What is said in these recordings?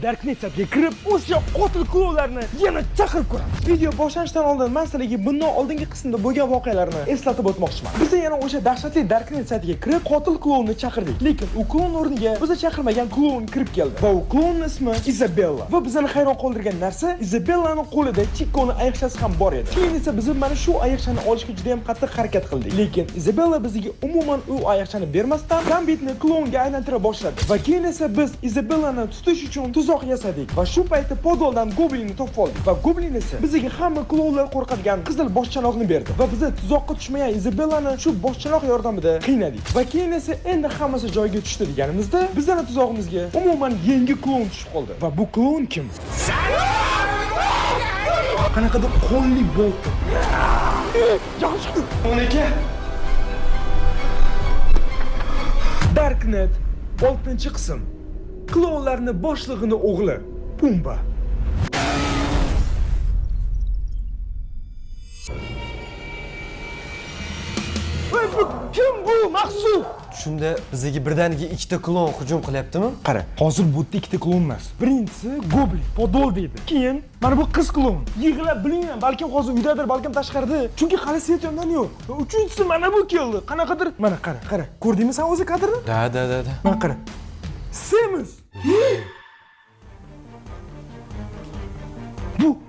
Darknet saytiga kirib, o'sha qotil klonlarni yana chaqirib ko'ramiz. Video boshlanishidan oldin men sizlarga bundan oldingi qismda bo'lgan voqealarni eslatib o'tmoqchiman. Biz yana o'sha dahshatli Darknet saytiga kirib, qotil klonni chaqirdik. Lekin u klon o'rniga bizni chaqirmagan klon kirib keldi. Va u klonning ismi Isabella. Va bizani hayron qoldirgan narsa, Isabellaning qo'lida Chico'ning ayiqchasi ham bor edi. Keyin esa biz mana shu ayiqchani olishga juda ham qattiq harakat qildik. Lekin Isabella bizga umuman u ayiqchani bermasdan Gambitni klonga aylantira boshladi. Va keyin esa biz Isabellani tutish uchun tuzoq yasadik. Va shu paytda podoldan Goblinni topib oldik. Va Goblin esa bizga hamma klonlar qo'rqadigan qizil boshchanoqni berdi. Va biz tuzoqqa tushmagan Isabellani shu boshchanoq yordamida qiynadik. Va keyin esa endi hammasi joyiga tushdi deganimizda, bizning tuzog'imizga umuman yangi klon tushib qoldi. Va bu klon kim? Qanaqadir qonli bo'ldi. Yaxshi. Onaka. Darknet 6-qism. Klonlarning boshlig'ining o'g'li Pumba. Kim bu Maqsud? Shunda bizga birdaniga ikkita klon hujum qilyaptimi? Qara, hozir bu yerda ikkita klon emas. Birinchisi Goblin, Podol deydi. Keyin mana bu qiz klon. Yig'lab bilmayman, balkim hozir uydadir, balkim tashqarida. Chunki hali svet yondan yo'q. Uchinchisi mana bu keldi. Qanaqadir, mana qara. Ko'rdingmi sen o'zi kadrni? Da. Mana qara. Semiz.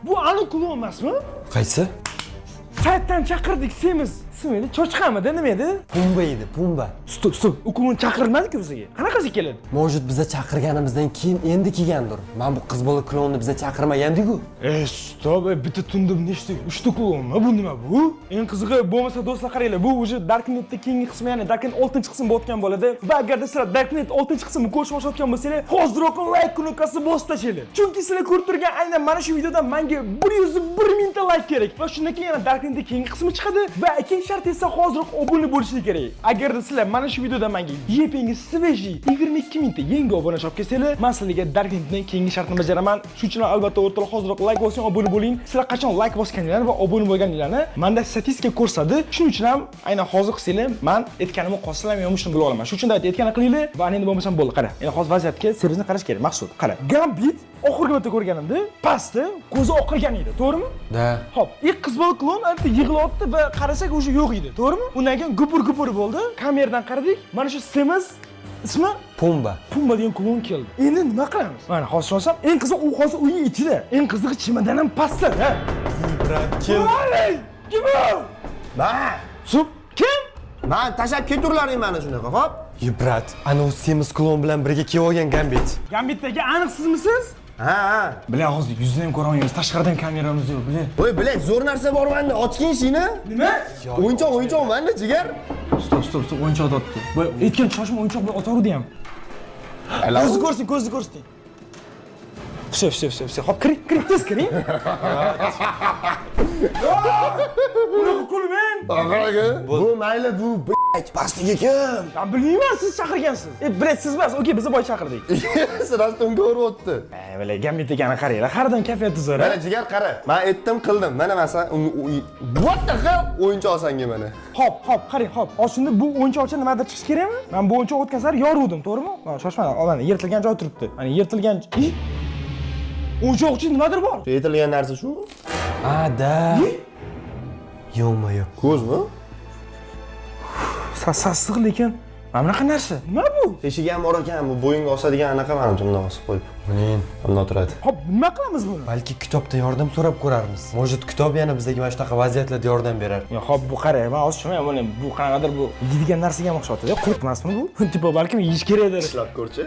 Bu aniq klon emasmi? Qaysi? Saytdan chaqirdik Semiz. Ismi cho'chqamidi, nima edi? Pumba edi, Pumba. Stop. U klon chaqirilmadi-ku bizga. Qanaqasi keladi? Mojid biza chaqirganimizdan keyin endi kelgandir. Men bu qiz bola klonni biza chaqirmagandik-ku. Stop, bitta tundim nechta? 3 ta klonmi? Bu nima bu? Eng qizig'i bo'lmasa do'stlar qaranglar, bu уже Darknet'ning keyingi qismi, ya'ni Darknet 6-qism bo'tgan bo'ladi. Va agarda sizlar Darknet 6-qismni ko'rishni boshlashgan bo'lsangiz, hoziroq like knopkasi bosib tashlaylik. Chunki sizlar ko'rib turgan aynan mana shu videodan menga 101 mingta like kerak. Va shundan keyin yana Darknetning keyingi qismi chiqadi va ikkinchi shart esa hoziroq obuna bo'lishingiz kerak. Agarda sizlar mana shu videodan menga YP'ngiz sveji 22 mingta yangi obunachi olib kelsanglar, men sizlarga Darknetning keyingi shartini bajaraman. Shuning uchun albatta o'rtoqlar hoziroq like bosing, obuna bo'ling. Sizlar qachon like bosganinglarni va obuna bo'lganinglarni menda statistika ko'rsatadi. Shuning uchun ham aynan hozir qilsanglar, men aytganimni qolsalar men yo'qishni bila olaman. Shuning uchun aytganini qilinglar va endi bo'lmasam bo'ldi. Qara. Endi hozir vaziyatga seriozni qarash kerak. Maqsud, qara. Gambit oxirgi marta ko'rganimda pastda ko'zi oqargan edi, to'g'rimi? Da. Xo'p, ilk qiz bola klon ancha yig'layapti va qarasak o'sha yo'q edi, to'g'rimi? Undan keyin gupur bo'ldi. Kameradan qaradik. Mana shu Semiz ismi Pumba degan klon keldi. Endi nima qilamiz? Mana hozir olsam, eng qizig'i u hozir uyi ichida. Eng qizig'i chimadan ham pastda, ha. Kim? Kim bu? Sup, kim? Men tashab keturlaring meni shunaqa, xo'p? Brat, ana u Semiz klon bilan birga kelib olgan Gambit. Gambitdagi aniq sizmisiz? Ha. Bilan hozir yuzni ham ko'ra olmaymiz. Tashqaridan kameramiz yo'q, bilan. Voy, bilak, zo'r narsa bor menda. Ochgin ishingni. Nima? O'yinchoq menda, jigar. Stop, o'yinchoq otdi. Bu aytgan shoshma o'yinchoq bilan otaverdi ham. Ko'zni ko'rsin. Все. Hop, kiring, tez kiring. Bunaqa kulmang. Aqaraga. Bu mayli, bu pastiga kim? Men bilmayman, siz chaqirgansiz. Bilet siz emas, okey, biz boy chaqirdik. Sirasi unga o'ribdi. Mana Gambit degani qaranglar, haridan kayfiyati zo'r. Mana jigar qara. Men aytdim, qildim. Mana masalan, what the hell? O'yinchoq sanga mana. Hop, qarang, hop. Shunda bu o'yinchoqcha nimadir chiqish kerakmi? Men bu o'yinchoq o'tgan sari yoruvdim, to'g'rimi? Mana shoshmang, mana yirtilgan joy turibdi. Mana yirtilgan o'yinchoqchi nimadir bor. Aytilgan narsa shu? Da. Yo'q. Ko'zmi? Sassiq lekin mana bunaqa narsa. Nima bu? Teshigi ham bor ekan, bu bo'yinga osadigan anaqa menimcha bundan osib qo'yib. Men bundan turadi. Hop, nima qilamiz buni? balki kitobda yordam so'rab ko'rarmiz. Mojid kitob yana bizga mana shunaqa vaziyatlarda yordam berar. Hop, bu qarang, men hozir tushunmayman, bu qanaqadir bu yeydigan narsaga ham o'xshatadi. Qurut emasmi bu? Tipo balkim yeyish kerakdir. Ishlab ko'rchi.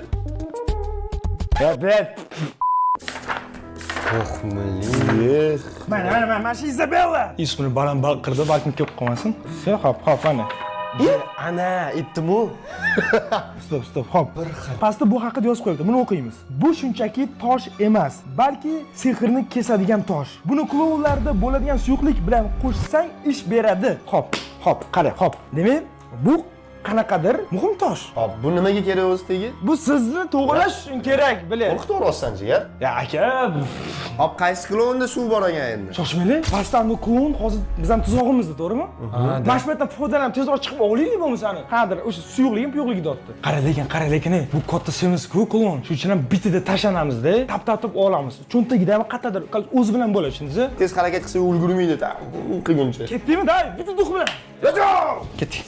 Bet. Mana shu Isabella. Ismini baland baqirdi, balkim ko'p qolmasin. Hop, ana. Ana, aytdim-ku. Stop, hop. Pastda bu haqida yozib qo'yibdi. Buni o'qiymiz. Bu shunchaki tosh emas, balki sehrni kesadigan tosh. Buni klonlarda bo'ladigan suyuqlik bilan qo'shsang ish beradi. Hop, qara, hop. Demak, bu qanaqadir muhim tosh. Hop, bu nimaga kerak o'zi tegi? Bu sizni to'g'rilash uchun kerak, biling. Qo'rqib to'g'risisan jigar. Ya aka, Hop, qaysi klonda suv bor ekan endi? shoshmanglar. Pastdan bu klon hozir bizning tuzog'imizda, to'g'rimi? Mana shu yerdan foydalanib tezroq chiqib olaylik bo'lmasa ani. Hozir o'sha suyuqligim deyapti. Qara lekin, bu katta semiz-ku klon. Shuning uchun ham bitida tashlanamizda, tap olamiz. Cho'ntagida ham qayerdadir o'zi bilan bo'ladi, tushundingizmi? Tez harakat qilsa ulgurmaydi, qilguncha. Ketdingmi, day? Bitta duq bilan. Ketdik.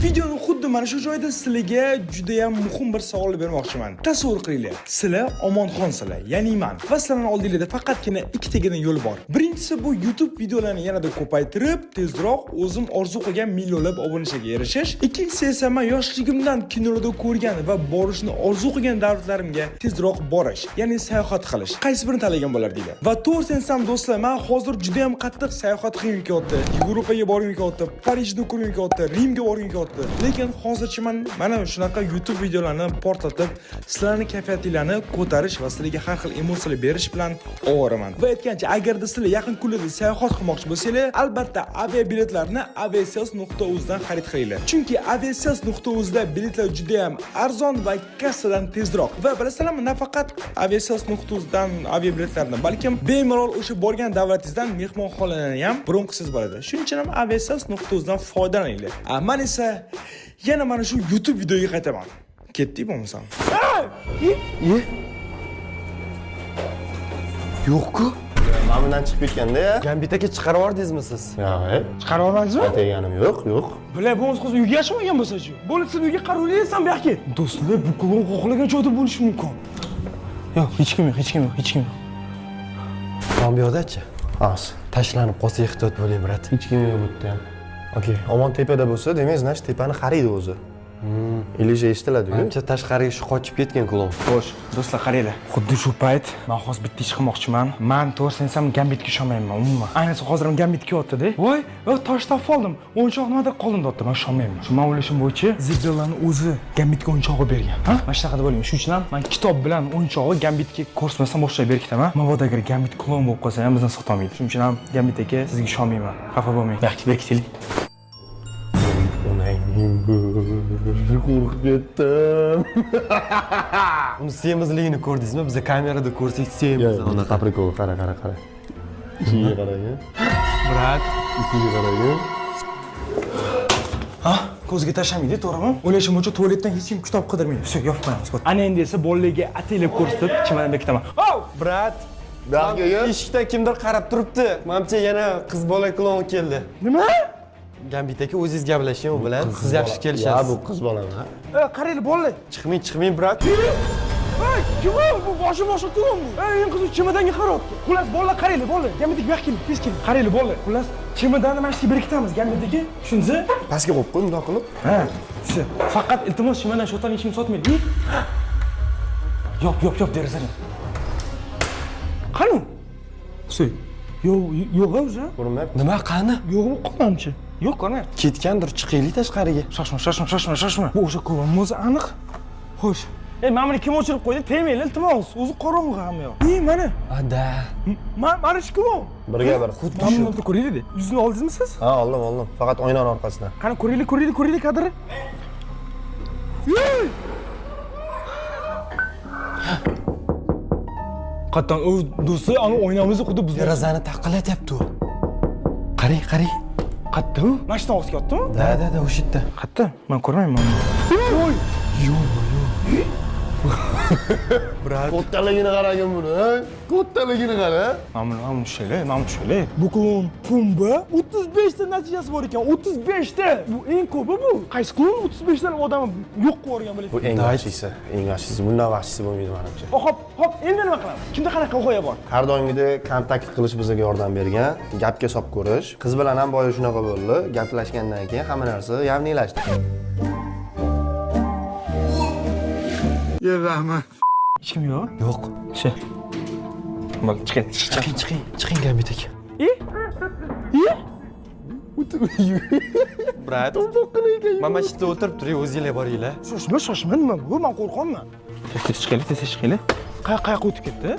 Videoni xuddi mana shu joyda sizlarga juda ham muhim bir savol bermoqchiman. Tasavvur qilinglar. Sizlar Omonxonsizlar, ya'ni men. Va sizlarning oldingizda faqatgina ikkitagina yo'l bor. Birinchisi bu YouTube videolarini yanada ko'paytirib, tezroq o'zim orzu qilgan millionlab obunachilarga erishish. Ikkinchisi esa men yoshligimdan kinolarda ko'rgan va borishni orzu qilgan davlatlarimga tezroq borish, ya'ni sayohat qilish. Qaysi birini tanlagan bo'lardinglar? Va to'g'risi aytsam do'stlar, men hozir juda ham qattiq sayohat qilgim kelyapti. Yevropaga borgim kelyapti, Parijda ko'rgim kelyapti, Rimga borgim kelyapti. Lekin hozircha men mana shunaqa YouTube videolarini portlatib, sizlarning kayfiyatingizni ko'tarish va sizlarga har xil emosiyalar berish bilan ovoraman. Va aytgancha, agarda sizlar yaqin kunlarda sayohat qilmoqchi bo'lsangiz, albatta aviabiletlarni aviasales.uz dan xarid qilinglar. Chunki aviasales.uz da biletlar juda ham arzon va kassadan tezroq. Va bilasizlarmi, nafaqat aviasales.uz dan aviabiletlarni, balkim bemalol o'sha borgan davlatingizdan mehmonxonalarni ham bron qilsangiz bo'ladi. Shuning uchun ham aviasales.uz dan foydalaninglar. Men esa yana mana shu YouTube videoga qaytaman. Ketdik bo'lmasam. Yo'q-ku. Men bundan chiqib ketganda ya. Gambit aka chiqarib yordingizmi siz? Yo'q. Chiqarib olmaysizmi? Aytganim yo'q. Bilar, bo'lmasa hozir uyga yashamagan bo'lsa-chi. Bo'lsa siz uyga qarovlaysan bu yoqqa. Do'stlar, bu klon xohlagan joyda bo'lishi mumkin. Yo'q, hech kim yo'q. Mana bu yoqda-chi? As. Tashlanib qolsa ehtiyot bo'ling, brat. Hech kim yo'q bu yerda ham. Okey, omon tepada bo'lsa, demak, znash tepani qariydi o'zi. Ilish eshitiladi-ku. Menimcha tashqariga shu qochib ketgan klon. Xo'sh, do'stlar, qaranglar. Xuddi shu payt men hozir bitta ish qilmoqchiman. Men to'g'risini aytsam, Gambitga ishonmayman umuman. Ayniqsa hozir ham Gambit kelyapti-da. Voy, tosh topib oldim. O'yinchoq nimadir qoldim deyapti. Men ishonmayman. Shu men o'ylashim bo'yicha Zibellarning o'zi Gambitga o'yinchoq bergan. Ha? Mana shunaqa deb o'ylayman. Shuning uchun ham men kitob bilan o'yinchog'i Gambitga ko'rsatmasam boshlab berkitaman. Mabodo agar Gambit klon bo'lib qolsa ham bizdan sotolmaydi. Shuning uchun ham Gambit aka sizga ishonmayman. Xafa bo'lmang. Berkitaylik. Qo'rqib ketdim. Uni semizligini ko'rdingizmi? Biz kamerada ko'rsak semiz. Uni qaprikol, qara. Ishiga qarang. Brat, Ishiga qarang. Ha? Ko'zga tashlamaydi, to'g'rimi? O'ylashim bo'yicha tualetdan hech kim kitob qidirmaydi. Все, yopib qo'yamiz. Ana endi esa bolalarga ataylab ko'rsatib, chimadan bekitaman. brat. Eshikda kimdir qarab turibdi. Menimcha yana qiz bola klon keldi. Nima? Gambit aka o'zingiz gaplashing u bilan. Siz yaxshi kelishasiz. Ya bu qiz bolami? Qaranglar, bolalar. Chiqmang, brat. Kim bu? Boshi klon bu. Eng qiziq chimadanga qarayapti. Xullas, bolalar qaranglar, bolalar. Gambitga bu yoqqa keling, tez keling. Qaranglar, bolalar. Xullas, chimadanni mana shu yerga berkitamiz Gambitga. Tushundingizmi? Pastga qo'yib qo'y, bundoq qilib. Ha. Faqat iltimos chimadan shotan ishim sotmaydi. Yop derazani. Qani? So'y. Yo'q o'zi. Ko'rinmayapti. Nima qani? Yo'q, qolmamchi. Yo'q, qani? Ketgandir, chiqaylik tashqariga. Shoshma. Bu o'sha klon o'zi aniq. Xo'sh. Mana buni kim o'chirib qo'ydi? Tegmanglar, iltimos. O'zi qorong'i hamma yoq. Mana. Ada. Mana shu klon. Birga bir. Xuddi shu. Ko'ringlar. Yuzini oldingizmi siz? Ha, oldim. Faqat oynani orqasidan. Qani ko'ringlar kadrni. Qattan o'z do'sti, ana o'ynamizni xuddi biz. Derazani taqillatyapti u. Qarang. Qatta u? Mashina ostiga yotdimi? Da, o'sha yerda. Qatta? Men ko'rmayman. Yo'q. Brat. Kattaligini qaragin buni, ha? Kattaligini qara. Mana shular. Bu klon Pumba 35 ta natijasi bor ekan. 35 ta. Bu eng ko'pi bu. Qaysi klon 35 ta odam yo'q qilib yuborgan Bu bilasiz? eng yaxshisi. Bundan yaxshisi bo'lmaydi menimcha. Hop, endi nima qilamiz? Kimda qanaqa g'oya bor? Har doimgidek kontakt qilish bizga yordam bergan, gapga solib ko'rish. Qiz bilan ham boya shunaqa bo'ldi. Gaplashgandan keyin hamma narsa yavnilashdi. Rahmat. Hech kim yo'q? Yo'q. Shu. Bo'ldi, Chiqing Gambit aka. Brat. Mana shu yerda o'tirib turing, o'zingizlar boringlar. Shoshma, nima bu? Men qo'rqaman. Tez chiqaylik. Qayoqqa o'tib ketdi?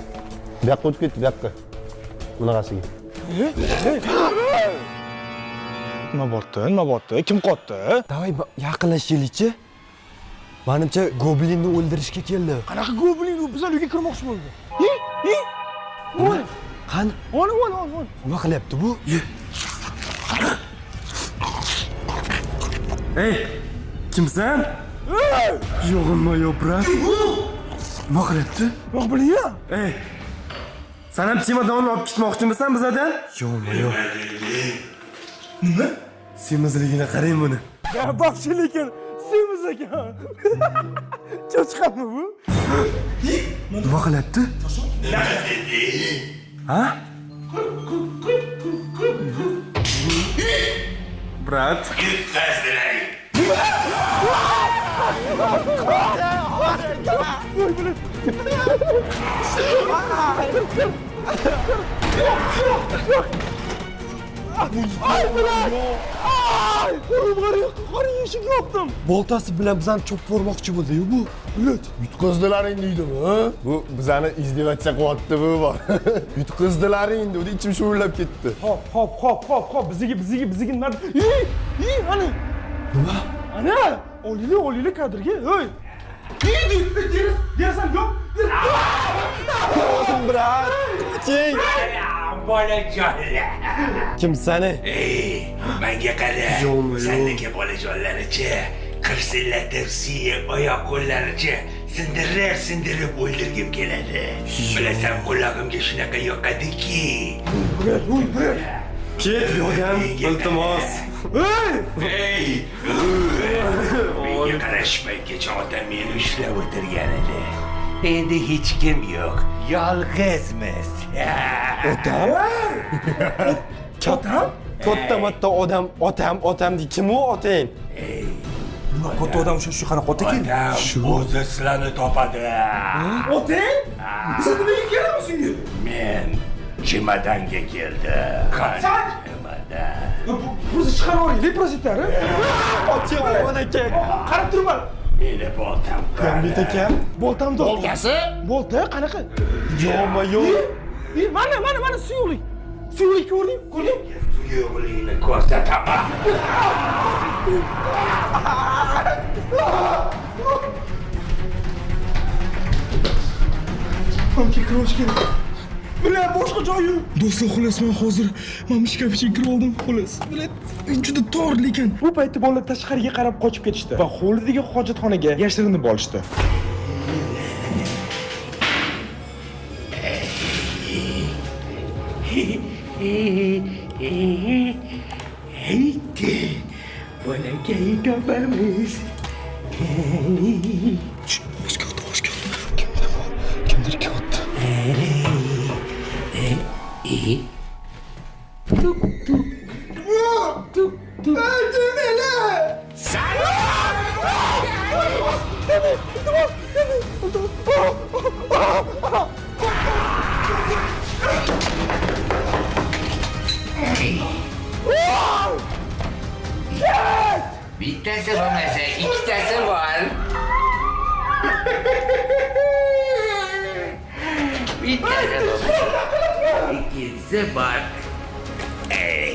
Bu yoqqa o'tib ketdi, bu yoqqa. Bunaqasiga. Nima bo'pti? Kim qotdi? Davay yaqinlashaylikchi. Menimcha goblinni o'ldirishga keldi. Qanaqa goblin u bizlar uyga kirmoqchi bo'ldi? Voy, Qani? ol. Nima qilyapti bu? Ey, kimsan? Yo'g'imma yo'prat. Nima qilyapti? yo'q bilyapman. Ey, sen ham chemodonni olib ketmoqchimisan bizdan? Yo'g'imma yo'q. Nima? Semizligini qarang buni. Ya baxshi lekin semiz ekan. Cho'chqami bu? Nima qilyapti? Ha? Brat. Qari yeshik yopdim. Boltasi bilan bizani chopib yubormoqchi bo'ldi-yu bu. Yutqizdilaring deydimi, ha? Bu bizani izdivatsiya qilyapti bu bor. Yutqizdilaring dedi, ichim shuvillab ketdi. Hop. Biziga nima? Ana. Nima? Ana, oliyli kadrga. Ey. Derasan yo'q. Brat. Ching. Bolajonlar. Kimsan? Ey, menga qara. Sendagi bolajonlarichi, qirsillatib siyib oyoq qo'llarichi sindirib o'ldirgim keladi. Bilasan, qulog'imga shunaqa yoqadiki. Ket yo'g'am, iltimos. Ey! Menga qarashmay-kecha otam meni ushlab o'tirgan edi. Endi hech kim yo'q. Yolg'izmiz. Otam? Katta otam deydi. Kim u otang? Katta odam shu qanaqa ota ekan? Otam o'zi sizlarni topadi. Otang? Siz nimaga kelamiz? Men chemadanga keldim. Sen? Chemodan. Bizni chiqarib yuboring, prozetlar. Oching aka. Qarab turman. Meni boltam Gambit akam. Boltamda. Boltasi? Bolta qanaqa? Yo'qmi yo'q. Mana suyuqlik. Suyuqlik ko'rding? Suyuqlikni ko'rsataman. Hamki kirash kerak. Bular boshqa joy yo'q. Do'stlar, xolos men hozir mana shkafga kirib oldim, xolos. Bular juda tor lekin. Bu paytda bolalar tashqariga qarab qochib ketishdi va hovlidagi hojatxonaga yashirinib olishdi. Haydi, bolakay topamiz. Oz keldi. Kimdir keldi. Tuk. Bittasi bo'lmasa, ikkitasi bor. Bittasi bo'lmasa, ikkitasi bor. Ey.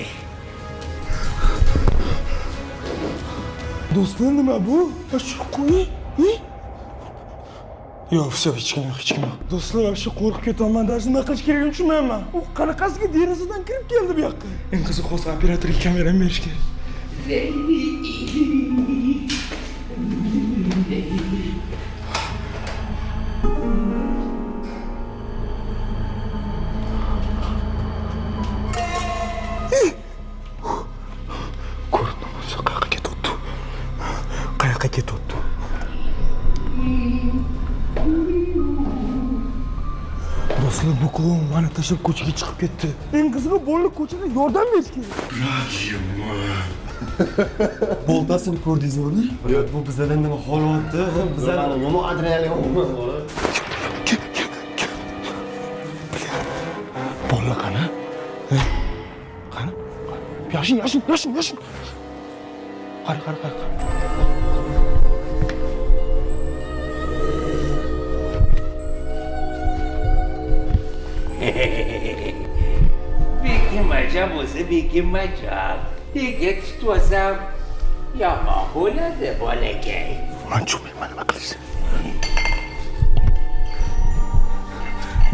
Do'stlar, nima bu? Shu qo'y. Yo'q, hech kim. Do'stlar, shu qo'rqib ketaman. Darsi nima qilish kerakligini tushunmayman. U qanaqasiga derazadan kirib keldi bu yoqqa. Eng qiziq hozir operatorga kamerani berish kerak. Qayoqqa ketyapti? Do'stlar, bu klon meni tashlab ko'chaga chiqib ketdi. Eng qizig'i, bolalar ko'chada yordam berish kerak. Boltasini ko'rdingizmi? Yo'q, bu bizdan nima holatda? Bizani yomon adrenalin. Bolalar qani? Qani? Yashin. Qara. Bekim ajab bo'lsa, bekim ajab. ertaga tutmasam yomon bo'ladi bolakay. Men tushunmayman nima qilishni.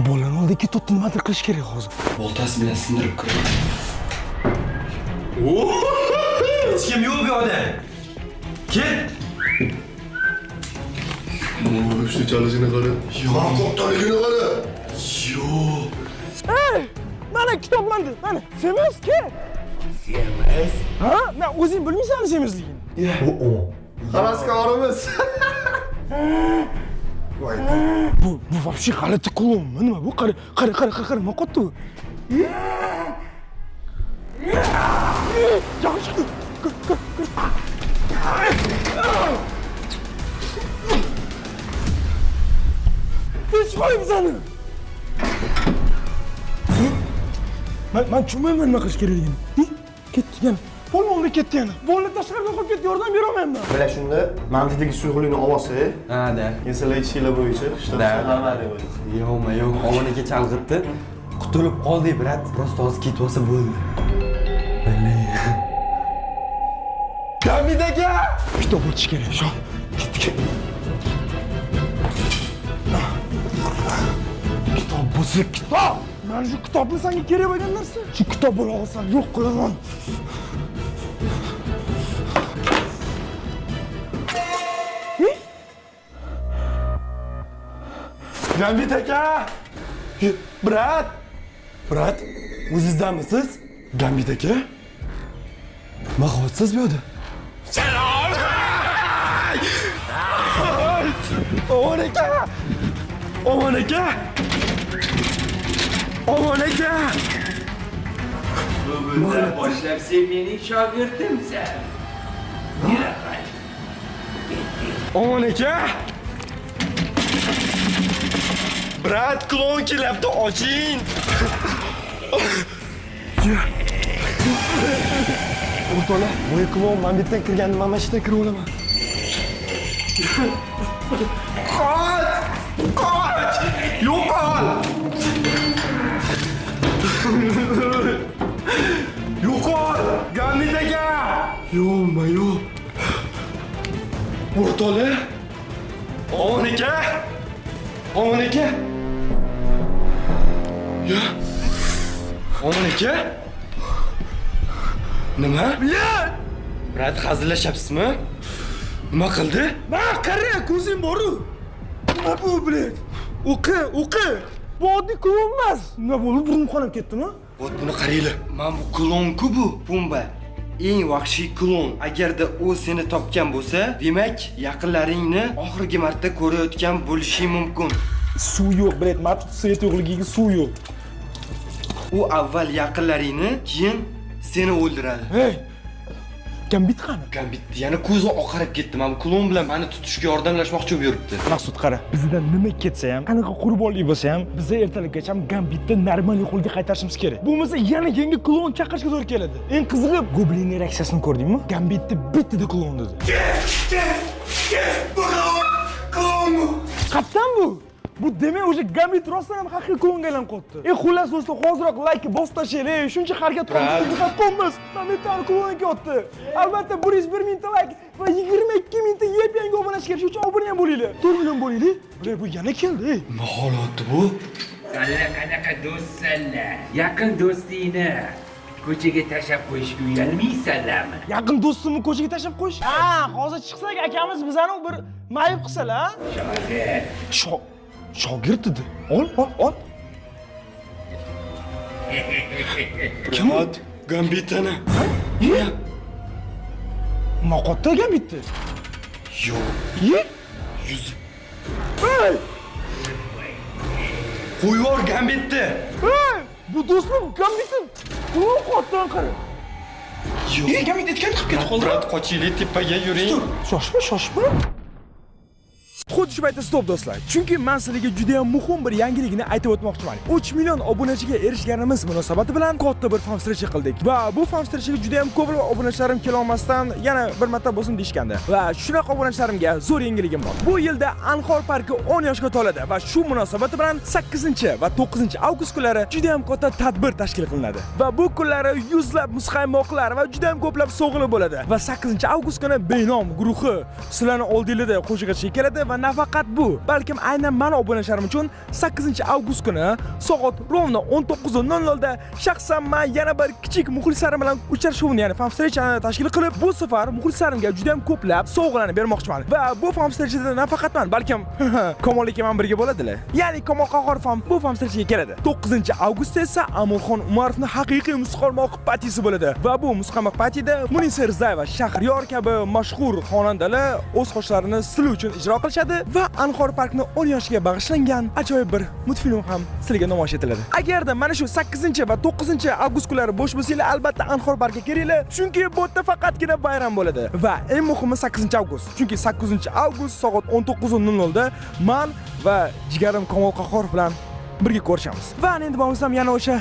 Bolani oldiga ketib nimadir qilish kerak hozir. Boltasi bilan sindirib kiraman. Hech kim yo'q bu yoqda. Ket. Shu chalishini qara. Yo'q, qo'ptaligini qara. Yo'q. Hey! Mana kitoblandi. Mana semizki. Semiz? Ha? Men o'zing bilmaysanmi semizligini? Xaloskorimiz. Bu вообще g'alati klonmi? Nima bu? Qara, nima qotdi bu? Yaxshi chiqdi. Hech qo'yib seni. Men tushunmayman nima qilish kerakligini. Ketdi yana. Bo'lma oldi ketdi yana. Bolni tashqarida qolib ketdi, yordam bera olmayman. Mana shunda mantidagi suyuqlikni olsa, Ha-da. yesalar ichishlar bo'yicha ishlar bo'yicha. Yo'q, omonaga chalg'itdi. Qutulib qoldik, brat. Prosta hozir ketib olsa bo'ldi. Gamid aka! Kitob o'tish kerak, shu. Ketdik. Kitob bo'lsa kitob. Mana shu kitobni senga kerak bo'lgan narsa. Shu kitob bo'la olsam yo'q qilaman. Gamid aka! Brat, o'zingizdamisiz? Gamid aka? Nima qilyapsiz bu yerda? Salom! Omon aka! Bu bundan boshlab sen mening shogirdimsan. Yuraman. Omon aka! Brat, klon kelyapti, oching! O'rtoqlar, voy klon, men bu yerdan kirgandim, men mana shu yerdan kirib olaman. Qoch! Yo'qol! Yo'qol! Gamid aka! Yo'q. O'rtoqlar! Omon aka! Omon aka! Ya! Omon aka! Nima? Brat, hazillashyapsizmi? Nima qildi? Mana qara, ko'zing bor-ku. Nima bu, bilet? O'qi. Bu oddiy klon emas. Nima bo'ldi? Burnim qonib ketdimi? Vot buni qaranglar. Men bu klon-ku bu, Pumba. Eng vahshiy klon. Agarda u seni topgan bo'lsa, demak, yaqinlaringni oxirgi marta ko'rayotgan bo'lishi mumkin. Suv yo'q, bilet. Matib svet yo'qligiga suv yo'q. U avval yaqinlaringni, keyin seni o'ldiradi. Hey! Gambit qani? Gambit yana ko'zi oqarib ketdi. Men bu klon bilan meni tutishga yordamlashmoqchi bo'lib yuribdi. Maqsud qara, bizdan nima ketsa ham, qanaqa qurbonlik bo'lsa ham, biz ertalabgacha Gambitni normal yo'lga qaytarishimiz kerak. Bo'lmasa yana yangi klon chaqirishga to'g'ri keladi. Eng qizig'i, Goblinning reaksiyasini ko'rdingmi? Gambitni bittida klon dedi. Klon! Qatdan bu? Bu demak o'sha Gambit rostdan ham haqiqiy klonga aylanib qolibdi. Xullas do'stlar, hoziroq like bosib tashlaylik. Shuncha harakat qilib qo'yamiz. Gambitdan klonga ketdi. Albatta 101 mingta like va 22 mingta yangi obunachi kerak. Shuning uchun obuna ham bo'linglar. 4 million bo'laylik. Bular bu yana keldi. Nima holati bu? Qanaqa do'stsanlar? Yaqin do'stingni ko'chaga tashlab qo'yishga uyalmaysanlarmi? Yaqin do'stimni ko'chaga tashlab qo'yish? Ha, hozir chiqsak akamiz bizani bir mayib qilsalar. Shogird. Shogird dedi. Ol. Kim o? Gambitani. Ye? Noqotda Gambitni. Yo'q. Ye? Yuzi. Hey! Qo'yvor Gambitni. Hey! Bu do'stlar Gambitni. Klon qotdan qara. Yo'q. Gambit etgan chiqib ketib qoldi. Brat, qochinglar, tepaga yuring. Shoshma. Xuddi shu paytda stop do'stlar. Chunki men sizlarga juda ham muhim bir yangilikni aytib o'tmoqchiman. 3 million obunachiga erishganimiz munosabati bilan katta bir farm strechi qildik. Va bu farm strechiga juda ham ko'p obunachilarim kela olmasdan yana bir marta bo'lsin deyshgandi. Va shunaqa obunachilarimga zo'r yangiligim bor. Bu yilda Anhor parki 10 yoshga to'ladi va shu munosabati bilan 8 va 9 avgust kunlari juda ham katta tadbir tashkil qilinadi. Va bu kunlari yuzlab muzqaymoqlar va juda ham ko'plab sovg'alar bo'ladi. Va 8 avgust kuni Benom guruhi sizlarning oldingizda qo'shiqqa keladi va nafaqat bu, balkim aynan men obunachalarim uchun 8 avgust kuni soat rovno 19:00 da shaxsan men yana bir kichik muxlislarim bilan uchrashuvni, ya'ni farm strechani tashkil qilib, bu safar muxlislarimga juda ham ko'plab sovg'alarni bermoqchiman. Va bu farm strechida nafaqat men, balkim Komol aka bilan birga bo'ladilar. Ya'ni Komol Qahhorov ham bu farm strechiga keladi. 9 avgustda esa Amurxon Umarovning haqiqiy muzqaymoq patisi bo'ladi. Va bu muzqaymoq patida Munisa Rizayeva, Shahriyor kabi mashhur xonandalar o'z qoshlarini sil uchun ijro qilishadi va Anhor parkni 10 yoshiga bag'ishlangan ajoyib bir multfilm ham sizlarga namoyish etiladi. Agarda mana shu 8 va 9 avgust kunlari bo'sh bo'lsanglar, albatta Anhor parkga kelinglar, chunki bu yerda faqatgina bayram bo'ladi. Va eng muhimi 8 avgust. Chunki 8 avgust soat 19:00 da men va jigarim Komol Qahhorov bilan birga ko'rishamiz. Va endi bo'lmasam yana o'sha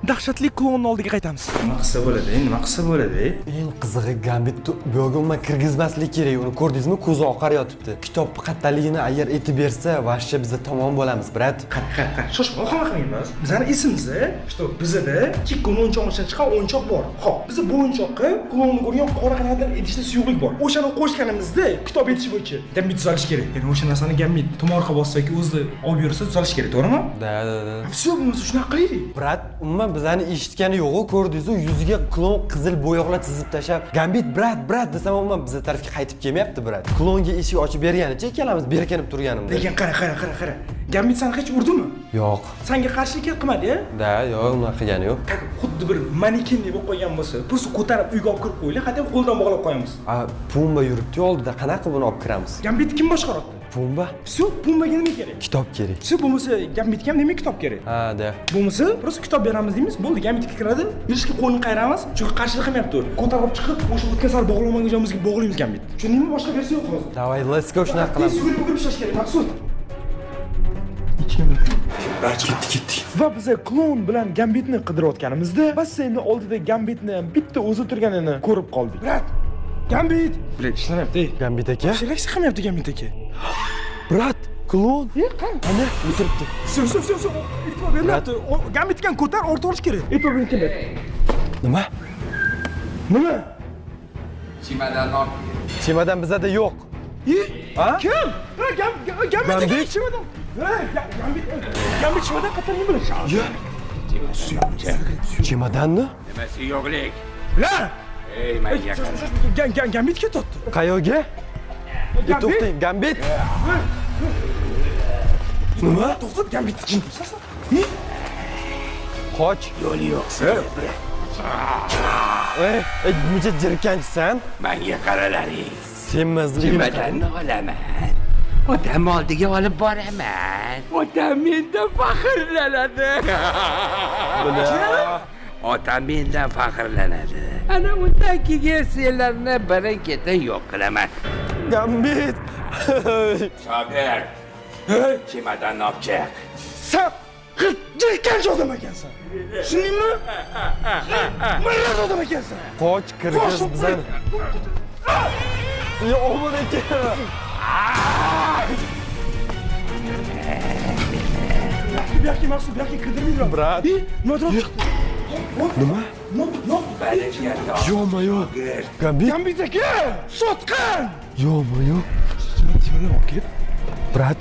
dahshatli klonning oldiga qaytamiz. Nima qilsa bo'ladi? Nima qilsa bo'ladi? Eng qizig'i Gambitni bu yerga umuman kirgizmaslik kerak. Uni ko'rdingizmi? Ko'zi oqar yotibdi. Kitob qattaligini agar aytib bersa, vashcha biz tamom bo'lamiz, brat. Qara. Shoshma, qilmaymiz. Bizning esimizda, kitob bizda 2 kun o'yinchoqdan chiqqan o'yinchoq bor. Xo'p, biz bu o'yinchoqqa klonni ko'rgan qora qanotlar idishda suyuqlik bor. O'shani qo'shganimizda kitob etish bo'yicha Gambit tuzalish kerak. Ya'ni o'sha narsani Gambit tomorqa bossaki o'zi olib yursa tuzalish kerak, to'g'rimi? Da. Всё, bo'lmasa shunaqa qilaylik. Brat, umuman bizani eshitgani yo'q-ku, ko'rdingiz-ku, yuziga klon qizil bo'yoqlar chizib tashlab, Gambit brat desam umuman bizga tarafga qaytib kelmayapti, brat. Klonga eshik ochib berganicha ikkalamiz berkinib turganimda. Lekin qara. Gambit seni hech urdimi? Yo'q. Senga qarshilik qilmadi-ya? Da, yo'q, unaqa qilgani yo'q. Xuddi bir manekendek bo'lib qolgan bo'lsa, pursi ko'tarib uyga olib kirib qo'yinglar, hatto qo'ldan bog'lab qo'yamiz. Pumba yuribdi oldida, qanaqa buni olib kiramiz? Gambit kim boshqaryapti? Pumba. Всё, Pumbaga nima kerak? Kitob kerak. Всё, bo'lmasa Gambitga ham nima kitob kerak? Ha, da. Bo'lmasa, prosta kitob beramiz deymiz, bo'ldi, Gambitga kiradi, yurishga qo'lni qayramiz, chunki qarshilik qilmayapti. Ko'tarib chiqib, o'sha o'tgan sari bog'lamagan joyimizga bog'laymiz Gambit. Tushundingmi? Boshqa versiya yo'q hozir. Davay, let's go, shunaqa qilamiz. Yugurib ishlash kerak, Maqsud. Ketdik. Va biz klon bilan Gambitni qidirayotganimizda, basseynning oldida Gambitni bitta o'zi turganini ko'rib qoldik. Brat, Gambit! Brat, ishlamayapti. Gambit aka? Shelaks qilmayapti Gambit aka. Brat, klon. Qani? O'tiribdi. Sir. E'tibor bermayapti. Gambitgan ko'tar, o'rta olish kerak. E'tibor bering, kim? Nima? Chimadan bizada yo'q. Ha? Kim? Gambit chimadan. Gambit chimadan qatarni bilasan. Chimadanni? Nimasi yo'qlik? La! Ey, menga Gambit ketdi. Qayoqga? To'xtang, Gambit. Nima? To'xtat, Gambit. Qoch. yo'li yo'qsa, Muncha jirkanchisan? menga qaralaring. Sen mazligim. Nimadan olaman? Otam oldiga olib boraman. Otam mendan faxrlanadi. Otam mendan faxrlanadi. Ana undan keyin senlarni birin-ketin yo'q qilaman. Gambit. Shogird. Chimadan olib chiq. Sen jirkanchi odam ekansan. Tushundingmi? Maylar odam ekansan. Qoch, kirgiz bizani. Yo, aman aka. Buyoqqa Maqsud, buyoqqa kirdirmaydilar. Brat. Nima chiqdi? Nima? Yo'ma-yo'q. Gambit. Gambit aka! Sotqin! Yo'ma-yo'q. Chimadan olib kelib. Brat.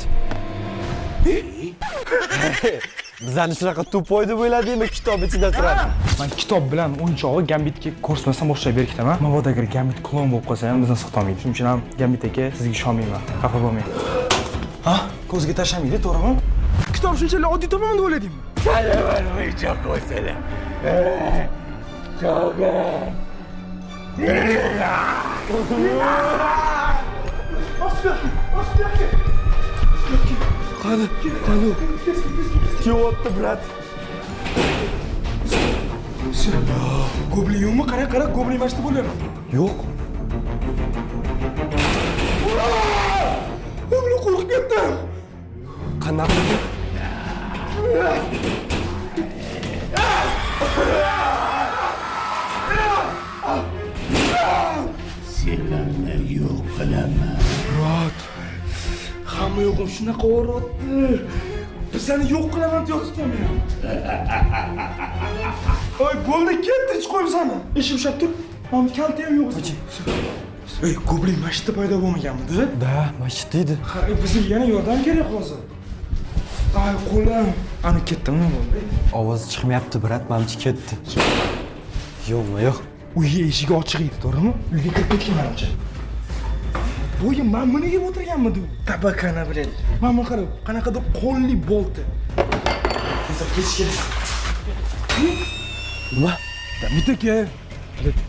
Bizani shunaqa tupoy deb o'yladingmi, kitob ichida turadi? Men kitob bilan o'yinchog'i Gambitga ko'rsatmasam boshlab berkitaman. Mabodo agar Gambit klon bo'lib qolsa ham bizni sotolmaydi. Shuning uchun ham Gambit aka sizga ishonmayman. Xafa bo'lmang. Ha? Ko'zga tashlamaydi, to'g'rimi? Kitob shunchalik oddiy topaman deb o'yladingmi? Salaman o'yinchoq qo'ysalar. Shogird. Qani? Kiyapti, brat. Goblin yo'qmi? Qara, goblin mashti bo'lyapti. Yo'q. Goblin qo'rqib Seninle yok qilaman. Murat. Hamma yo'qim shunaqa o'rotdi. Biz seni yo'q qilaman deyotibman men. Oy, bo'ldi, ketdi, ich qo'yib seni. Eshik ushlab tur. Mana kalti ham yo'q. Ey, Goblin masjidda paydo bo'lmaganmidi? Da, masjid edi. Ha, bizga yana yordam kerak hozir. Ay, qo'lim. Ana ketdimi bo'ldi? Ovoz chiqmayapti, brat, menimcha ketdi. Yo'qmi, yo'q. Uyga eshigi ochiq edi, to'g'rimi? Uyga kirib ketgan menimcha. Bo'yi men buni yeb o'tirganmidi? Tabakana bilan. Mana qara, qanaqadir qo'lli bolti. Tezroq ketish kerak. Nima? Bitta ke.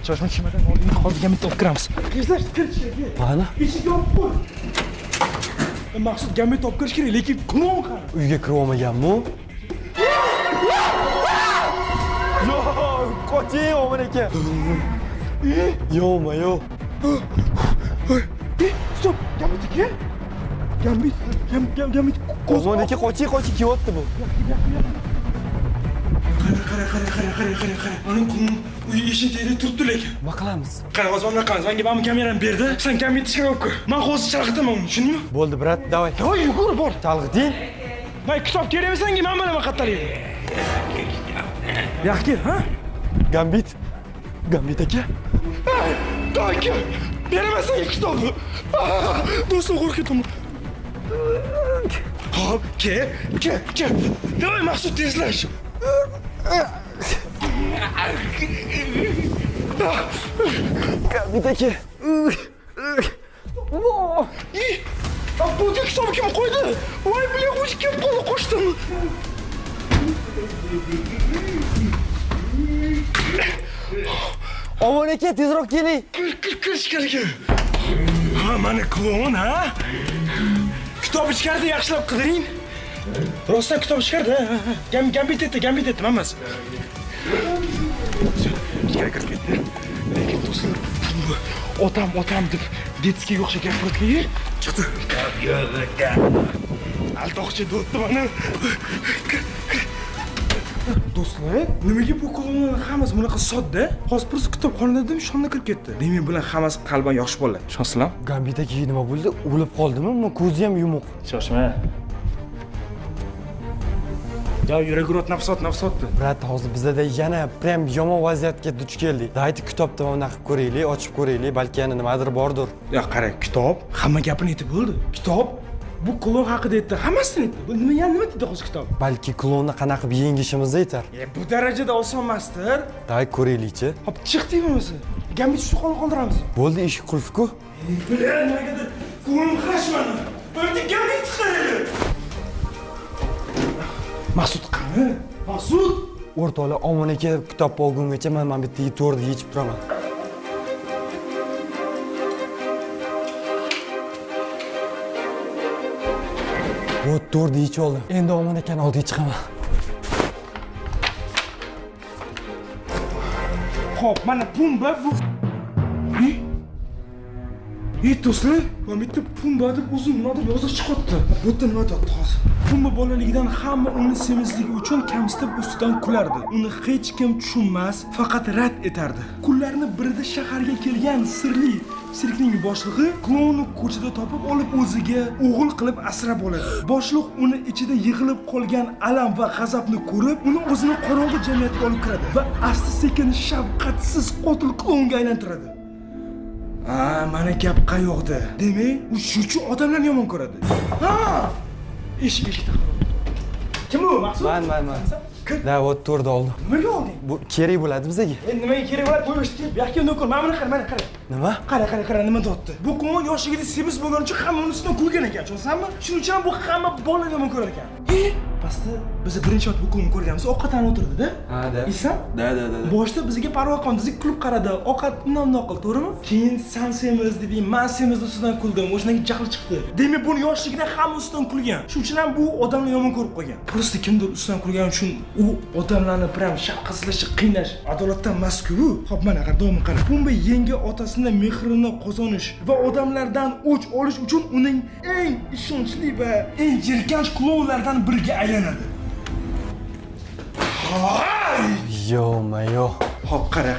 Choshma kishmadan oldin hozirga bitta olib kiramiz. Qizlar, kirish kerak. Mana? Eshik yopib qo'y. Maqsud gamit olib kirish kerak, lekin kulon qara. Uyga kirib olmaganmi? Yo'q, qoching, omin aka. Yo'qmi, yo'q. Stop, gamit aka. Gamit. Omin aka, qoching, kelyapti bu. Qara. Ana kulon uy eshigida turibdi lekin. Nima qilamiz? Qara, hozir bunday qilamiz. Menga mana kamerani berdi. Sen gamit ishga olib kir. Men hozir chalg'itaman uni, tushundingmi? Bo'ldi, brat, davay. Voy, yugur, bor. Chalg'iting. Men kitob kerakmi senga? Men bilaman qattalaydi. Yaxshi, ha? Gambit aka. Aka, beraman senga kitobni. Do'stlar, qo'rqitaman. Hop, ke. Davay, Maqsud, tezlash. Gambit aka. Bu kitobni kim qo'ydi? Voy, bilan qo'shib kelib qoldi, qo'shdim. Omin aka, tezroq keling. Kirish kerak. Ha, mana klon, ha? Kitob ichkarida yaxshilab qidiring. Rostdan kitob ichkarida. Gambit etdi, mammas. Ichkariga kirib ketdi. Lekin do'stlar, otam deb detskiga o'xshab gapirdi. Chiqdi. Yo'qda. Altoqchi do'tdi mana. Do'stlar, nimaga bu klonlarning hammasi bunaqa sodda? Hozir bir kitobxonada shomda kirib ketdi. Demak, bular hammasi qalban yosh bolalar. Ishonsizlar? Gambit aka nima bo'ldi? O'lib qoldimi? Ko'zi ham yumuq. Shoshma. Ya yurak urib nafsotdi. Brat, hozir bizda yana prям yomon vaziyatga duch keldik. Daydi kitobni mana qilib ko'raylik, ochib ko'raylik, balki yana nimadir bordir. Ya qara, kitob hamma gapini aytib bo'ldi. Kitob bu klon haqida aytdi, hammasini aytdi. Bu nima deydi hozir kitob? Balki klonni qanaqa qilib yengishimizni aytar. Bu darajada oson emasdir. Day ko'raylikchi. Hop, chiqdingmi o'zi? Gambit shu qoldiramiz. Bo'ldi, eshik qulf-ku. Bilaman nimagadir ko'nglim xashmani. Bo'ldi, gambit chiqaradi. Maqsud qani? Maqsud! O'rtoqlar, Omin aka kitobni olgungacha men bitta to'rni yechib turaman. Bu to'rni yechib oldim. Endi Omin akani oldiga chiqaman. Xo'p, mana pumba bu. Do'stlar, men bitta pumba deb uzun nodir yoziq chiqibdi. Bu yerda nima deyapti hozir? Pumba bolaligidan hamma uni semizligi uchun kamsitib ustidan kulardi. Uni hech kim tushunmas, faqat rad etardi. Kunlarni birida shaharga kelgan sirli sirkning boshlig'i klonni ko'chada topib olib o'ziga o'g'il qilib asrab oladi. Boshliq uni ichida yig'ilib qolgan alam va g'azabni ko'rib, uni o'zini qorong'u jamiyatga olib kiradi va asta-sekin shafqatsiz qotil klonga aylantiradi. Mana gap qayoqda? Demak, u shuchi odamlarni yomon ko'radi. Ha! Eshikda. Kim u? Maqsud? Man. Da, ot to'rni oldim. Nimaga olding? Bu kerak bo'ladi bizga. Endi nimaga kerak bo'ladi? Qo'yishdi. Yaxki nokor. Mana qara. Nima? Qara, nima deyapti? Bu klon yoshligida semiz bo'lgani uchun hamma uni ustidan kulgan ekan, tushunsanmi? Shuning uchun bu hamma bolalar yomon ko'rar ekan. Pastda biz birinchi ot bu klonni ko'rganmiz, ovqatdan o'tirdi-da. Ha, da. Esan? Da. Boshda bizga parvo qildi, bizga kulib qaradi. Ovqat undan qildi, to'g'rimi? Keyin sen semiz deding, men semiz ustidan kuldim. O'shandan jahl chiqdi. Demak, buni yoshligida hamma ustidan kulgan. Shuning uchun ham bu odamni yomon ko'rib qo'ygan. Prosta kimdir ustidan kulgani uchun u odamlarni biram shafqatsizlash, qiynash adolatdan emas-ku. Xo'p, mana qara, davom qara. Pumba yengi otasini mehrini qozonish va odamlardan o'ch olish uchun uning eng ishonchli va eng jirkanch klonlardan biriga aylanadi. Yo-mayo. Hop, qara.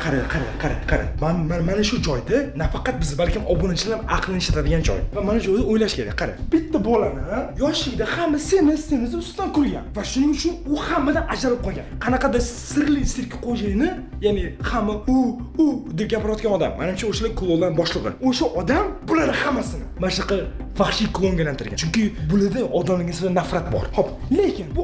Mana shu joyda nafaqat biz, balkim obunachilar ham aqlini ishlatadigan joy. Va mana shu joyda o'ylash kerak. Qara. Bitta bolani yoshligida hamma semiz ustidan kulgan. Va shuning uchun u hammadan ajralib qolgan. Qanaqadir sirli sirk xo'jayini, ya'ni hamma u deb gapirayotgan odam. Menimcha o'shalar klonlar boshlig'i. O'sha odam bularni hammasini mana shunaqa vahshiy klonga aylantirgan. Chunki bularda odamlarga nisbatan nafrat bor. Hop, lekin bu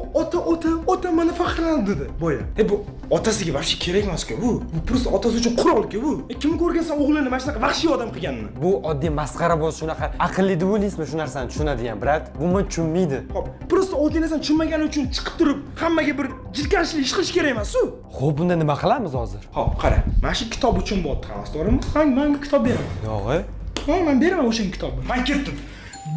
ota mana faxrlanadi dedi. Boya. Bu otasiga vahshiy kerak emas-ku bu. Bu просто otasi uchun qurol-ku bu. Kimni ko'rgansan o'g'lini mana shunaqa vahshiy odam qilganini. Bu oddiy masxara bo'lsa shunaqa aqlli deb o'ylaysizmi shu narsani tushunadigan, brat? Bu men tushunmaydi. Hop, просто oddiy narsani tushunmagani uchun chiqib turib hammaga bir jirkanchlik ish qilish kerak emas-ku. Xo'p, bunda nima qilamiz hozir? Hop, qara. Mana shu kitob uchun bo'pti, xalos, to'g'rimi? Menga kitob beraman. Yo'q. Men beraman o'sha kitobni. Men ketdim.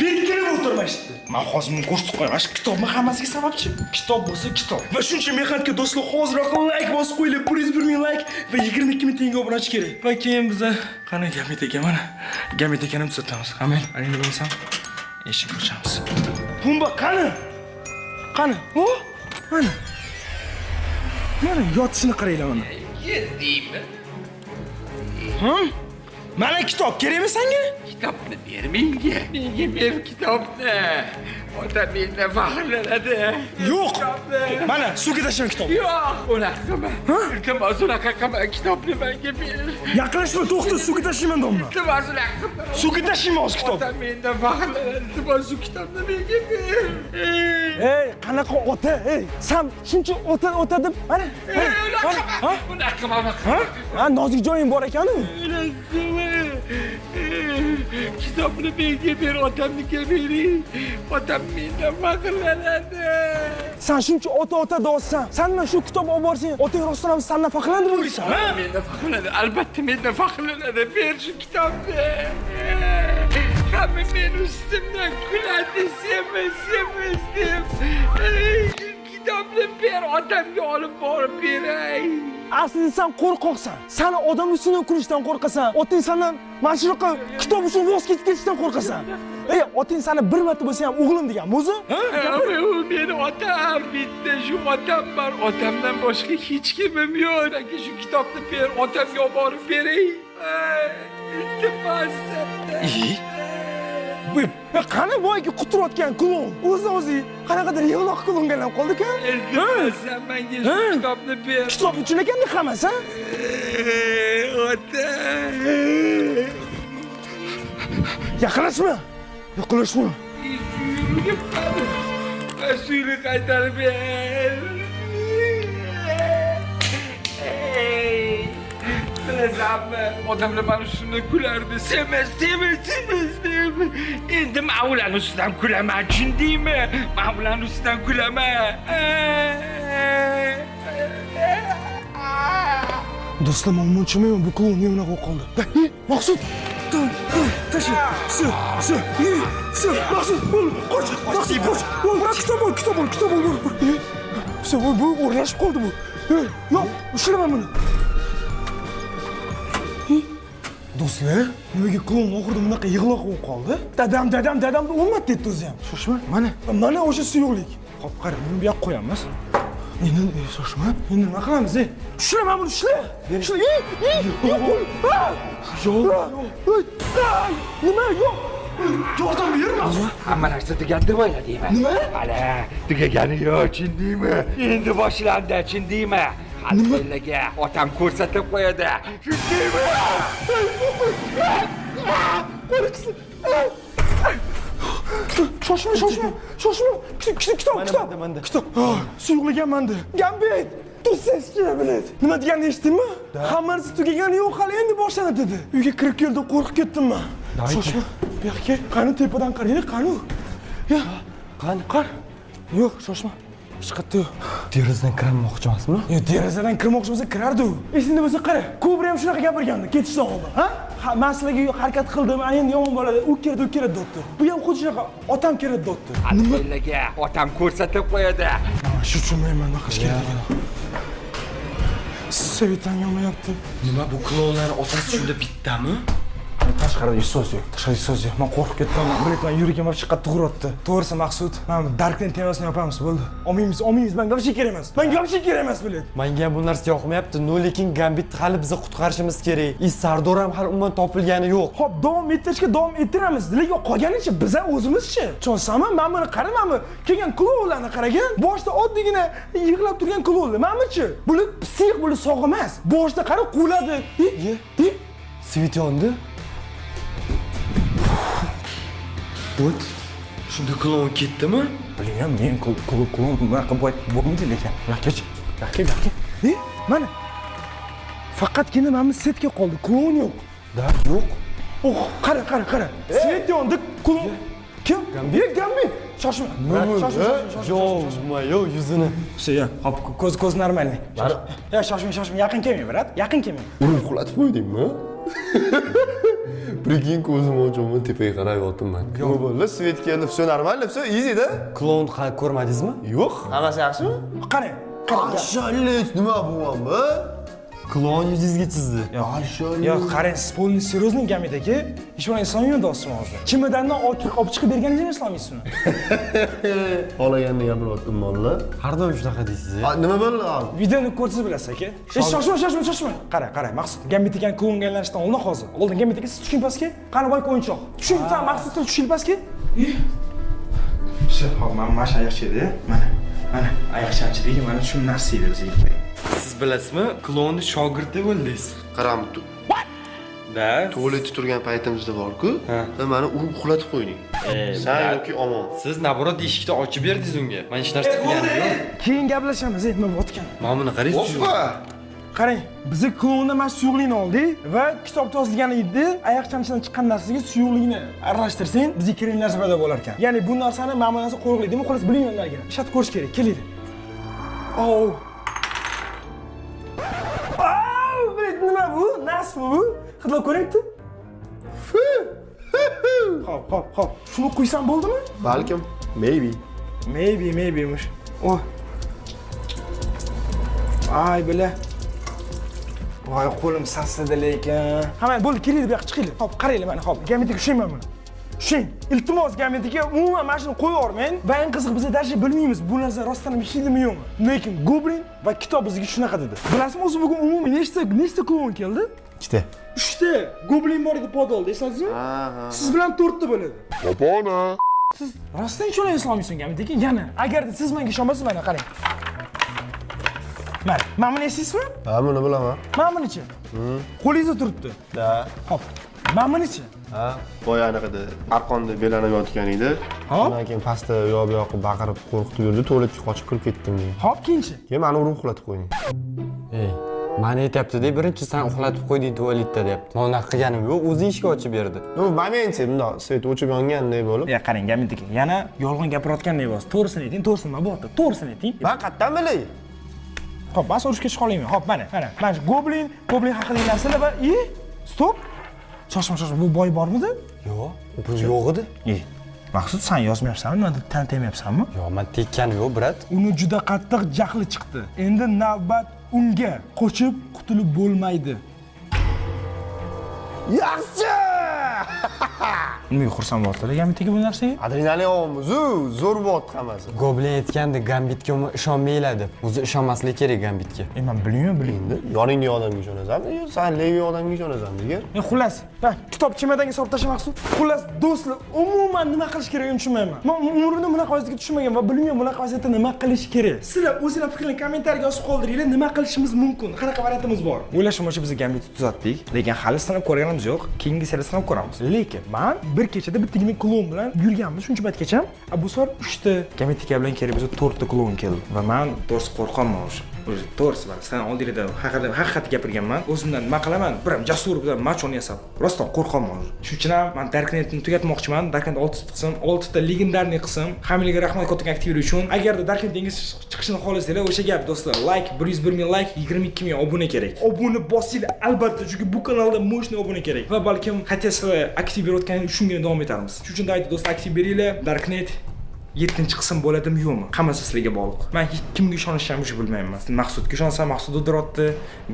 Belgilab o'tirmashdi. Men hozir buni ko'rsatib qo'yaman. Shu kitobni hammasiga sababchi. Kitob bo'lsa kitob. Va shuncha mehnatga do'stlar hoziroq like bosib qo'yinglar. 101 ming like va 22 ming tanga obunachi kerak. Va keyin biz qani Gamit aka mana. Gamit akani tuzatamiz. Hamel, aning bo'lsam eshik ochamiz. Pumba qani? Qani? O? Mana. Mana yotishini qaranglar mana. Yediymi? Mana kitob kerakmi senga? Kitobni ber menga. Menga ber kitobni. Ota mendan faxrlanadi. Yo'q. Mana suvga tashlagan kitob. Yo'q, unaqa qilma. Iltimos unaqa qilma, kitobni menga ber. Yaqinlashma, to'xta, suvga tashlayman domla. Iltimos unaqa qilma. Suvga tashlayman hozir kitob. Ota mendan faxrlanadi. Iltimos shu kitobni menga ber. Ey, qanaqa ota? Ey, sen shuncha ota deb, mana. Unaqa qilma. Ha, nozik joying bor ekan-ku. Kitobni menga ber, otamnikiga bering. Otam mendan faxrlanadi. Sen shuncha ota deyapsan. Sendan shu kitob olib borsang, otang rostdan ham sendan faxrlanib o'ylaysan, ha? Mendan faxrlanadi. Albatta mendan faxrlanadi. Ber shu kitobni. Hamma men ustimdan kuladi, semiz deb. Kitobni ber, otamga olib borib beray. Aslida sen qo'rqoqsan. Sen odam ustidan kulishdan qo'rqasan. Otang sendan mana shunaqa kitob uchun voz kechib ketishdan qo'rqasan. Ey, otang seni bir marta bo'lsa ham o'g'lim degan o'zi? U meni otam, bitta shu otam bor. Otamdan boshqa hech kimim yo'q. Yoki shu kitobni ber, otamga olib borib beray. Iltimos. Qani boyagi quturayotgan klon? O'zi qanaqadir yig'loq klonga aylanib qoldi-ku? Iltimos, menga shu kitobni ber. Kitob uchun ekan hammasi, ha? Ota. Yaqinlashma. Suyuni qaytarib ber. Bilasanmi, odamlar mana shunday kulardi. Semiz deb. Endi men ularni ustidan kulaman, tushundingmi? Men ularni ustidan kulaman. Do'stlar, men tushunmayman, bu klon nima bo'lib qoldi? Maqsud, tashi, Maqsud, qoch. Kitob ol. Bu o'rlashib qoldi bu. Yo'q, ushlaman buni. Do'stlar, nimaga klon oxirida bunaqa yig'loq bo'lib qoldi? Dadam deb o'lmadi dedi o'zi ham. Shoshma, mana o'sha suyuqlik. Hop, qara, buni bu yoqqa qo'yamiz. Endi shoshma. Endi nima qilamiz? Ushlaman buni, ushla. Nima? Yo'q. Yordam berma. Hamma narsa tugadi deb o'yladingmi? Nima? Hali tugagani yo'q, tushundingmi? Endi boshlandi, tushundingmi? Nimaga otam ko'rsatib qo'yadi. Tushundingmi? Qo'rqsin. Shoshma. Kitob. Suyuqlagan menda. Gambit. Do'stingiz kerak. Nima deganini eshitdingmi? Hammasi tugagani yo'q, hali endi boshlanadi dedi. Uyga kirib keldim, qo'rqib ketdim men. Shoshma. Bu yoqqa qani tepadan qaraylik, qani. Ya, qani. Yo'q, shoshma. Hech qayerda yo'q. Derazadan kirmoqchi emasmi? Yo'q, derazadan kirmoqchi bo'lsa kirardi u. Esingda bo'lsa qara. Ko'bra ham shunaqa gapirgandi, ketishdan oldin, ha? Men sizlarga harakat qildim, endi yomon bo'ladi. U keldi, debdi. Bu ham xuddi shunaqa otam keladi, debdi. Nimaga otam ko'rsatib qo'yadi. Shu tushunmayman, nima qilish kerakligini. Sovetdan yonmayapti. Nima bu klonlar otasi shunda bittami? Tashqarida hech so'z yo'q. Tashqarida hech so'z yo'q. Men qo'rqib ketdim. Biletman yuragim vobshe qattiq uryapti. To'g'risi Maqsud, mana bu Darknet temasini yopamiz, bo'ldi. Olmaymiz, menga vobshe kerak emas. Menga vobshe kerak emas, bilet. Menga ham bu narsa yoqmayapti. Lekin Gambit hali bizni qutqarishimiz kerak. Sardor ham hali umuman topilgani yo'q. Xo'p, davom ettirishga davom ettiramiz. Lekin qolganicha biz o'zimizchi. Tushunsanmi? Men buni qaramaymi? Kelgan klublarni qaragan. Boshda oddiygina yig'lab turgan klublar. Menimcha, bular psix, bular sog' emas. Boshda qara quladi. Svit yondi. O't. Shunda klon ketdimi? Bilmayman, men klon bunaqa bo'lmaydi lekin. Yo'q, yo'q. Mana. Faqatgina mana setga qoldi. Klon yo'q. Da, yo'q. Oh, qara. Svet yondi, klon. Kim? Gambit. Shoshma. Shoshma, yo'q yuzini. Şey, hop, ko'z normalniy. Ya, shoshma, yaqin kelmang, brat. Yaqin kelmang. Uni uxlatib qo'ydingmi? Prikин ko'zim ochib tepaga qarab yotibman. Nima bo'ldi? Svet keldi. Все нормально, все easy-da. Klon ko'rmadingizmi? Yo'q. Hammasi yaxshimi? Qarang. Shalik nima bo'lyapti? Klon yuzingizga chizdi. Yo'q, qarang, siz polni серьезный Gambit aka. Hech bo'lmasa eslolmayman do'stim hozir. Chimadandan olib chiqib berganingizni eslolmaysizmi? Xohlaganini gapiryaptim molla. Har doim shunaqa deysiz. Nima bo'ldi? Videoni ko'rsangiz bilasiz aka. Shoshma. Qarang, Maqsud. Gambit akani klonga aylanishdan oldin hozir. Oldin Gambit aka siz tushing pastga. Qani boy o'yinchoq. Tushing, sen Maqsud siz tushing pastga. Hop, mana shu oyoqchada, mana oyoqchanchiligi mana shu narsa edi bizga kerak. Siz bilasizmi, klonni shogirdi bo'ldingiz. Qaram. Da. Tualetda turgan paytimizda bor-ku, sen meni urib uxlatib qo'yding. Sen yoki omon. Siz naborot eshikni ochib berdingiz unga. Men hech narsa qilganim yo'q. Keyin gaplashamiz, nima bo'tgan. Mana buni qaraysiz. Qarang, biz klonda mana suyuqlikni oldik va kitob yozilgan edi. Oyoqchamchidan chiqqan narsaga suyuqlikni aralashtirsang, bizga kerak narsa paydo bo'lar ekan. Ya'ni bu narsani mana bu narsa qo'riqlaydimi? Xolos bilmayman nega. Ishlatib ko'rish kerak. Kelinglar. Nima bu? Nasmi bu? Hidlab ko'ring-chi. Hop. Shuni qo'ysam bo'ldimi? Balkim, maybe. Maybe mush. Oh. Ay, bila. Voy, qo'lim sassidi lekin. Hamma bo'ldi, keling bu yoqqa chiqinglar. Hop, qaranglar mana, hop. Gambitga tushayman buni. Tushing. Iltimos Gambitga umuman mana shuni qo'yib yubormang. Va eng qiziq biz даже bilmaymiz bu narsa rostdan ishlaydimi yo'qmi. Lekin Goblin va kitob bizga shunaqa dedi. Bilasizmi, o'zi bugun umuman nechta klon keldi? 2ta. 3ta. Goblin bor edi podolda, eslasizmi? Siz bilan 4ta bo'ladi. Yapona. Siz rostdan ishonay eslolmaysiz Gambit aka. Yana, agarda siz menga ishonmasangiz mana qarang. Mana buni esingizmi? Ha, buni bilaman. Mana bunichi? Qo'lingizda turibdi. Da. Hop. Mana bunichi? Ha, boyanaqada arqonda belanib yotgan edi. Shundan keyin pastda yo'q yoqib baqirib qo'rqitib yurdi, tualetga qochib kirib ketdim men. Hop, keyinchi? Keyin meni urib uxlatib qo'yding. Mani aytayapti-da, birinchi sen uxlatib qo'yding tualetda deyapti. Men unaqa qilganim yo'q, o'zi eshik ochib berdi. Momentchi, bundoq svet o'chib yonganday bo'lib. Ya qarang, Gambit aka, yana yolg'on gapirayotganday bo'lsa, to'g'risini ayting, to'g'risini nima bo'lyapti? To'g'risini ayting. Men qayerdan bilay? Hop, men urushga chiqa olmayman. Hop, mana shu Goblin haqidagi narsalar va stop. Shoshma, bu boy bormidi? Yo'q, bu yo'q edi. Maqsud, sen yozmayapsanmi? Meni tanitmayapsanmi? Yo'q, men tekkani yo'q, brat. Uni juda qattiq jahli chiqdi. Endi navbat unga. Qochib qutulib bo'lmaydi. Yaxshi! Nima xursand bo'ldinglar Gambit aka bu narsaga? Adrenalin olyapmiz, zo'r bo'lyapti hammasi. Goblin aytgandi, Gambitga ishonmanglar deb. O'zi ishonmaslik kerak Gambitga. Men bilmayman. Yoningdagi odamga ishonasanmi yo sen levi odamga ishonasanmi degan? Xullas, kitob chemodanga solib tashlab Maqsud. Xullas, do'stlar, umuman nima qilish kerakligini tushunmayman. Men umrimda bunaqa vaziyatga tushmagan va bilmayman bunaqa vaziyatda nima qilish kerak. Sizlar o'zingizlar fikringizni kommentariyaga yozib qoldiringlar, nima qilishimiz mumkin, qanaqa variantimiz bor. O'ylashimcha biz Gambitni tuzatdik, lekin hali sinab ko'rganimiz yo'q. Keyingi seriyada sinab ko'ramiz. Lekin men bir kechada bittagina klon bilan yurganmiz shuncha paytgacha. Bu safar 3 ta Gambit aka bilan kerak bizga 4 ta klon keldi va men to'g'risi qo'rqaman o'sha. O'zi to'g'risi bor. Sen oldingda haqiqat gapirganman. O'zimdan nima qilaman? Biram jasur bilan machon yasab. Rostdan qo'rqaman o'zi. Shuning uchun ham men Darknetni tugatmoqchiman. Darknet 6 ta qism, 6 ta legendarniy qism. Hammaga rahmat katta aktivlar uchun. Agarda Darknet dengiz chiqishini xohlasanglar, o'sha gap do'stlar, like 101 ming like, 22 ming obuna kerak. Obuna bosinglar albatta, chunki bu kanalda mo'shni obuna kerak. Va balkim xatasizlar aktiv berayotgan shungina davom etamiz. Shuning uchun aytdim do'stlar, aktiv beringlar. Darknet 7-qism bo'ladimi yo'qmi? Hammasi sizlarga bog'liq. Men hech kimga ishonishni ham bilmayman. Maqsudga ishonsam, Maqsud o'dirotdi.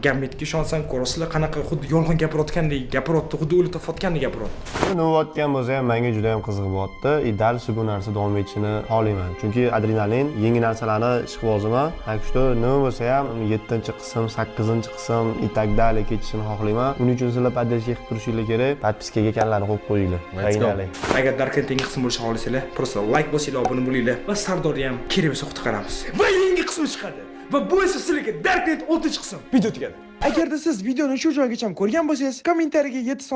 Gambitga ishonsam, ko'rasizlar qanaqa xuddi yolg'on gapirayotgandek gapirotdi, xuddi o'lib topayotgandek gapirotdi. Navotgan bo'lsa ham menga juda ham qiziq bo'lyapti. Dal shu bu narsa davom etishini xohlayman. Chunki adrenalin, yangi narsalarni ishqiboziman. Так что nima bo'lsa ham 7-qism, 8-qism и так далее ketishini xohlayman. Uning uchun sizlar поддержка qilib turishinglar kerak. Podpiskaga kanalni qo'yib qo'yinglar. Qiynalay. Agar Darknet yangi qism bo'lishini xohlasanglar, просто like bosinglar, obuna bo'linglar va Sardorni ham kerak bo'lsa xuti qaramiz. Va yangi qismi chiqadi. Va bu esa sizlarga Darknet 6-qism video tugadi. Agarda siz videoni shu joygacha ko'rgan bo'lsangiz, kommentariyaga 7 son